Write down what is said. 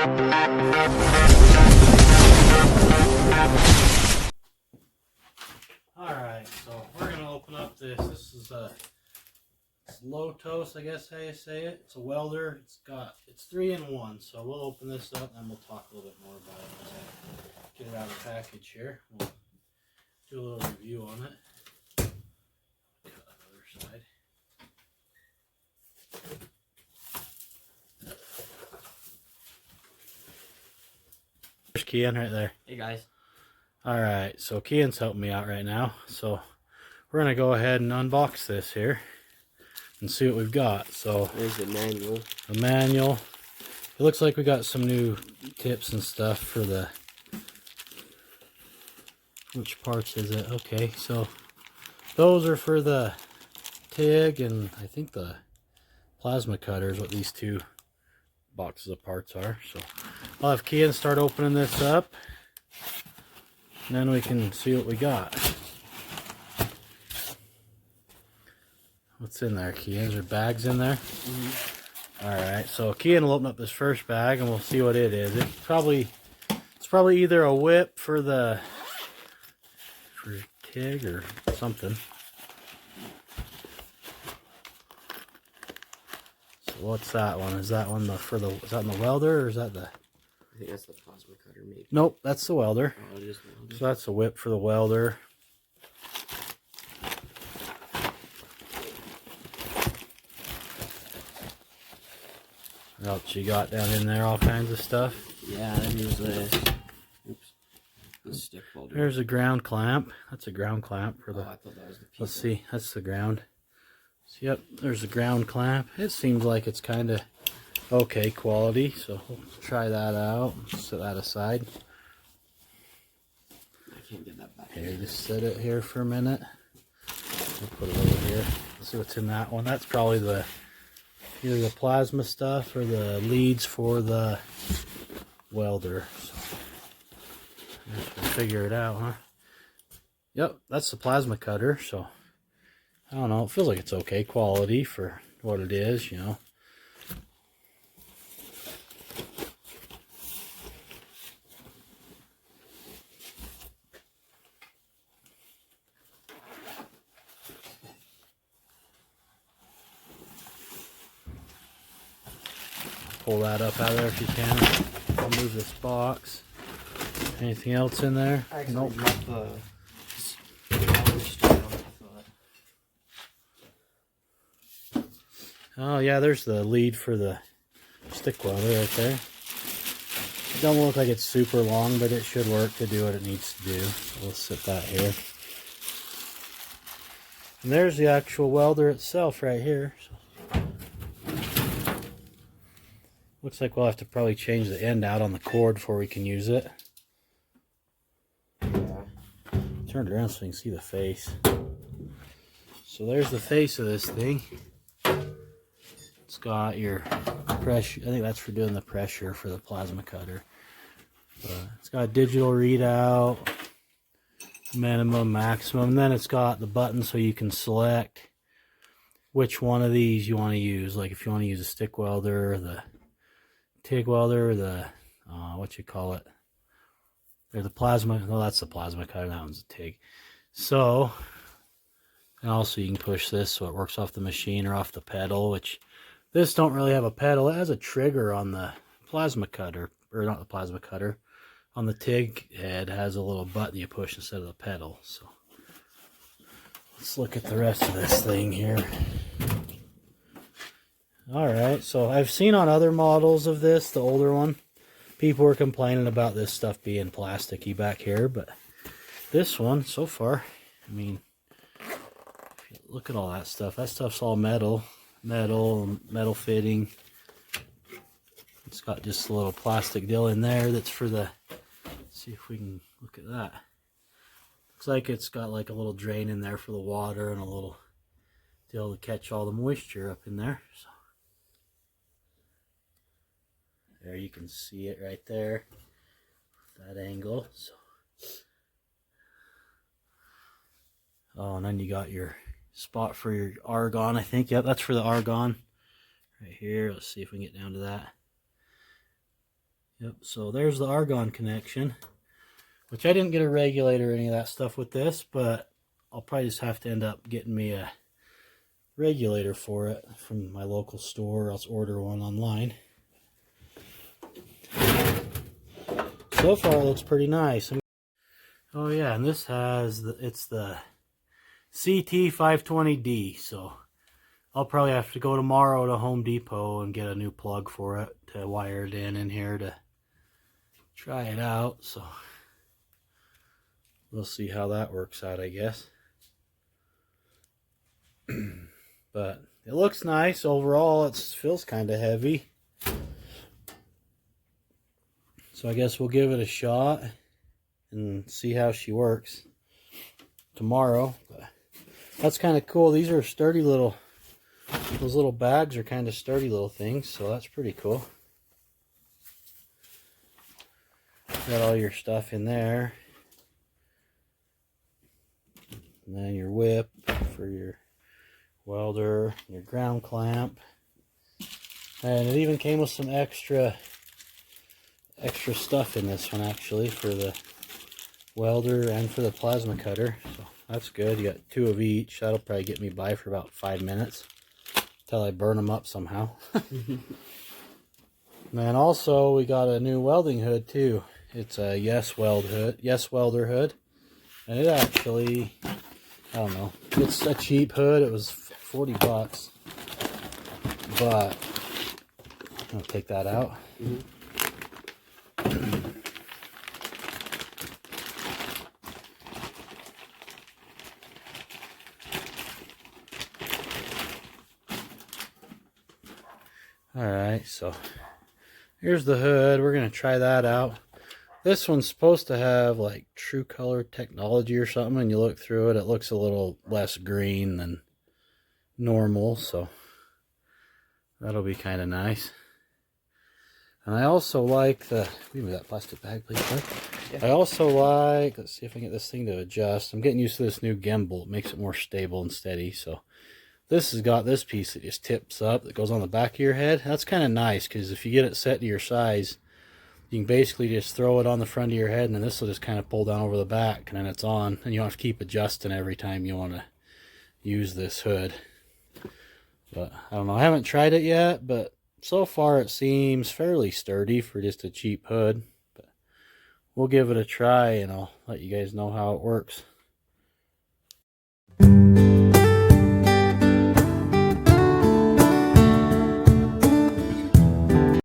Alright, so we're going to open up this. This is it's Lotos, I guess how you say it. It's a welder. It's 3-in-1. So we'll open this up and we'll talk a little bit more about it once I get it out of the package here. We'll do a little review on it. Cut the other side. There's Kian right there. Hey guys. Alright, so Kian's helping me out right now. So we're going to go ahead and unbox this here and see what we've got. So there's the manual. The manual. It looks like we got some new tips and stuff for the... Which parts is it? Okay, so those are for the TIG and I think the plasma cutter is what these two boxes of parts are. So I'll have Kian start opening this up and then we can see what we got. What's in there, Kian? Is there bags in there? Mm-hmm. Alright, so Kian will open up this first bag and we'll see what it is. It's probably either a whip for TIG or something. So what's that one? Is that one is that in the welder or is that the... I think that's the plasma cutter maybe. Nope, that's the welder. Oh, it is the welder. So that's a whip for the welder. What else you got down in there? All kinds of stuff. Yeah, there's the stick welder. There's a ground clamp. That's a ground clamp for the... Oh, I thought that was the piece. Let's see. That's the ground. So, yep, there's a ground clamp. It seems like it's kind of okay quality. So we'll try that out. Set that aside. I can't get that back. Here, just set it here for a minute. We'll put it over here. Let's see what's in that one. That's probably either the plasma stuff or the leads for the welder. So, I guess we'll figure it out, huh? Yep, that's the plasma cutter. So I don't know. It feels like it's okay quality for what it is, you know. Pull that up out of there if you can. I'll move this box. Anything else in there? Nope. Oh yeah, there's the lead for the stick welder right there. It don't look like it's super long, but it should work to do what it needs to do. So we'll set that here. And there's the actual welder itself right here. So looks like we'll have to probably change the end out on the cord before we can use it. Turn it around so you can see the face. So there's the face of this thing. It's got your pressure. I think that's for doing the pressure for the plasma cutter. It's got a digital readout, minimum, maximum. And then it's got the button so you can select which one of these you want to use. Like if you want to use a stick welder, or the TIG welder, or the what you call it. There's the plasma. No, that's the plasma cutter. That one's a TIG. So, and also you can push this so it works off the machine or off the pedal, which this don't really have a pedal. It has a trigger on the plasma cutter, or not the plasma cutter. On the TIG head, it has a little button you push instead of the pedal. So, let's look at the rest of this thing here. Alright, so I've seen on other models of this, the older one, people were complaining about this stuff being plasticky back here, but this one, so far, I mean, look at all that stuff. That stuff's all metal fitting. It's got just a little plastic deal in there that's for the, let's see if we can look at that. Looks like it's got like a little drain in there for the water and a little deal to catch all the moisture up in there. So there you can see it right there, that angle. So, oh, and then you got your spot for your argon, I think. Yep, that's for the argon right here. Let's see if we can get down to that. Yep, so there's the argon connection, which I didn't get a regulator or any of that stuff with this, but I'll probably just have to end up getting me a regulator for it from my local store, or else order one online. So far it looks pretty nice. Oh yeah, and this has it's the CT520D, so I'll probably have to go tomorrow to Home Depot and get a new plug for it to wire it in here to try it out. So we'll see how that works out, I guess. But it looks nice overall. It feels kind of heavy, so I guess we'll give it a shot and see how she works tomorrow. But that's kind of cool. These are sturdy little, those little bags are kind of sturdy little things, so that's pretty cool. Got all your stuff in there, and then your whip for your welder, your ground clamp, and it even came with some extra stuff in this one, actually, for the welder and for the plasma cutter. So that's good. You got 2 of each. That'll probably get me by for about 5 minutes till I burn them up somehow. And then also we got a new welding hood too. It's a Yes Welder hood, and it actually, I don't know, it's a cheap hood. It was 40 bucks, but I'm gonna take that out. Alright, so here's the hood. We're going to try that out. This one's supposed to have like True Color technology or something, and you look through it, it looks a little less green than normal, so that'll be kind of nice. And I also like the, give me that plastic bag please, Mark. Yeah. I also like, let's see if I can get this thing to adjust. I'm getting used to this new gimbal. It makes it more stable and steady, so this has got this piece that just tips up that goes on the back of your head. That's kind of nice, because if you get it set to your size, you can basically just throw it on the front of your head, and then this will just kind of pull down over the back, and then it's on, and you don't have to keep adjusting every time you want to use this hood. But I don't know, I haven't tried it yet, but so far it seems fairly sturdy for just a cheap hood. But we'll give it a try, and I'll let you guys know how it works.